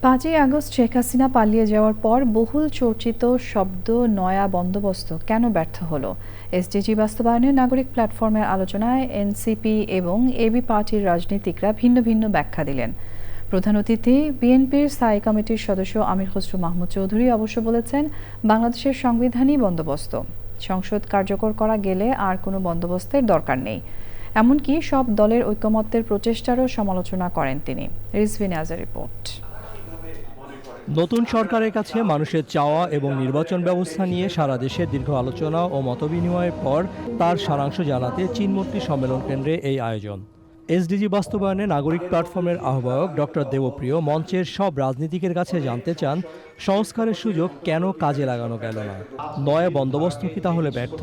৫ই আগস্ট শেখ হাসিনা পালিয়ে যাওয়ার পর বহুল চর্চিত শব্দ নয়া বন্দোবস্ত কেন ব্যর্থ হলো? এসডিজি বাস্তবায়নে নাগরিক প্ল্যাটফর্মের আলোচনায় এনসিপি এবং এবি পার্টির রাজনীতিকরা ভিন্ন ভিন্ন ব্যাখ্যা দিলেন। প্রধান অতিথি বিএনপির স্থায়ী কমিটির সদস্য আমির খসরু মাহমুদ চৌধুরী অবশ্য বলেছেন, বাংলাদেশের সংবিধানই বন্দোবস্ত, সংসদ কার্যকর করা গেলে আর কোনো বন্দোবস্তের দরকার নেই। এমনকি সব দলের ঐকমত্যের প্রচেষ্টারও সমালোচনা করেন তিনি। রিজভি নাজের রিপোর্ট। নতুন সরকারের কাছে মানুষের চাওয়া এবং নির্বাচন ব্যবস্থা নিয়ে সারা দেশে দীর্ঘ আলোচনা ও মতবিনিময়ের পর তার সারাংশ জানাতে চীনমূর্তি সম্মেলন কেন্দ্রে এই আয়োজন। এসডিজি বাস্তবায়নে নাগরিক প্ল্যাটফর্মের আহ্বায়ক ডক্টর দেবপ্রিয় মঞ্চের সব রাজনীতিকের কাছে জানতে চান, সংস্কারের সুযোগ কেন কাজে লাগানো গেল না? নয়া বন্দোবস্ত কি তাহলে ব্যর্থ?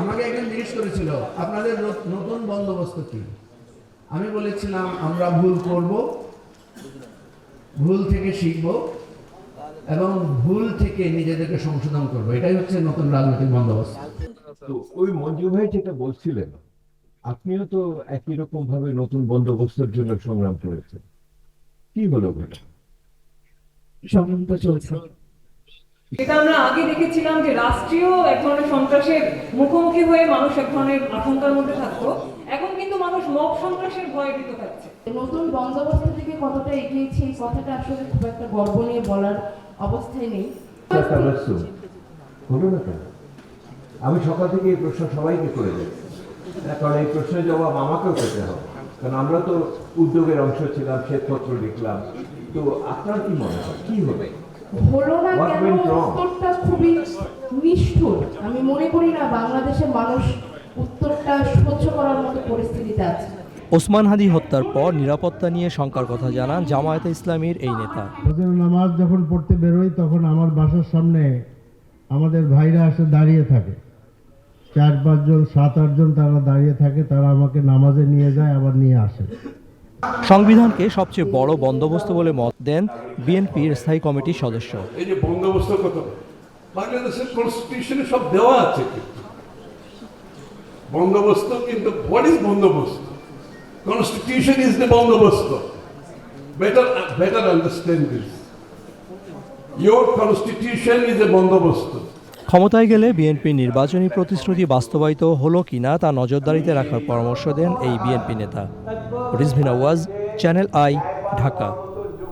আমাকে একজন জিজ্ঞেস করেছিল, আপনাদের নতুন বন্দোবস্ত কি? আমি বলেছিলাম, আমরা ভুল করব, ভুল থেকে শিখব এবং ভুল থেকে নিজেদেরকে সংশোধন করব। এটাই হচ্ছে নতুন রাজনৈতিক বন্দোবস্ত। তো ওই মঞ্জু ভাই যেটা বলছিলেন, আপনিও তো একই রকম ভাবে নতুন বন্দোবস্তের জন্য সংগ্রাম করেছেন। কি হলো বলে? সংগ্রাম তো চলছে। এটা আমরা আগে দেখেছিলাম যে রাষ্ট্রীয় এক ধরনের সন্ত্রাসের মুখোমুখি হয়ে মানুষ এক ধরনের আশঙ্কার মধ্যে থাকতো। এখন কিন্তু মানুষ মব সন্ত্রাসের ভয়ে ভীত থাকছে। নতুন বন্দোবস্ত থেকে কতটা এগিয়েছে এই কথাটা আসলে খুব একটা গর্ব নিয়ে বলার অবস্থায় নেই। হলো না কেন? আমি সকাল থেকে এই প্রশ্ন সবাইকে করে যাচ্ছি, কারণ এই প্রশ্নের জবাব আমাকেও পেতে হবে, কারণ আমরা তো উদ্যোগের অংশ ছিলাম, শ্বেতপত্র লিখলাম। তো আপনার কি মনে হয় কি হবে? হলো না কেন উত্তরটা খুবই নিষ্ঠুর। আমি মনে করি না বাংলাদেশের মানুষ উত্তরটা সহ্য করার মতো পরিস্থিতিতে আছে। ওসমান হাদি হত্যার পর নিরাপত্তা নিয়ে শঙ্কার কথা জানান জামায়াতে ইসলামীর এই নেতা। নামাজ যখন পড়তে বেরোই তখন আমার বাসার সামনে আমাদের ভাইরা এসে দাঁড়িয়ে থাকে, 4-5 জন 7-8 জন তারা দাঁড়িয়ে থাকে, তারা আমাকে নামাজে নিয়ে যায় আবার নিয়ে আসে। সংবিধানকে সবচেয়ে বড় বন্দোবস্ত বলে মত দেন বিএনপির স্থায়ী কমিটির সদস্য। এই যে বন্দোবস্ত কথা, বাংলাদেশের কনস্টিটিউশনে সব দেওয়া আছে, কিন্তু বন্দোবস্ত, কিন্তু হোয়াট ইজ বন্দোবস্ত? কনস্টিটিউশন ইজ দ্য বন্দোবস্ত। Better understand this. Your constitution is a বন্দোবস্ত। ক্ষমতায় গেলে বিএনপির নির্বাচনী প্রতিশ্রুতি বাস্তবায়িত হলো কিনা তা নজরদারিতে রাখার পরামর্শ দেন এই বিএনপি নেতা। Rizvi Nawaz, channel I, Dhaka.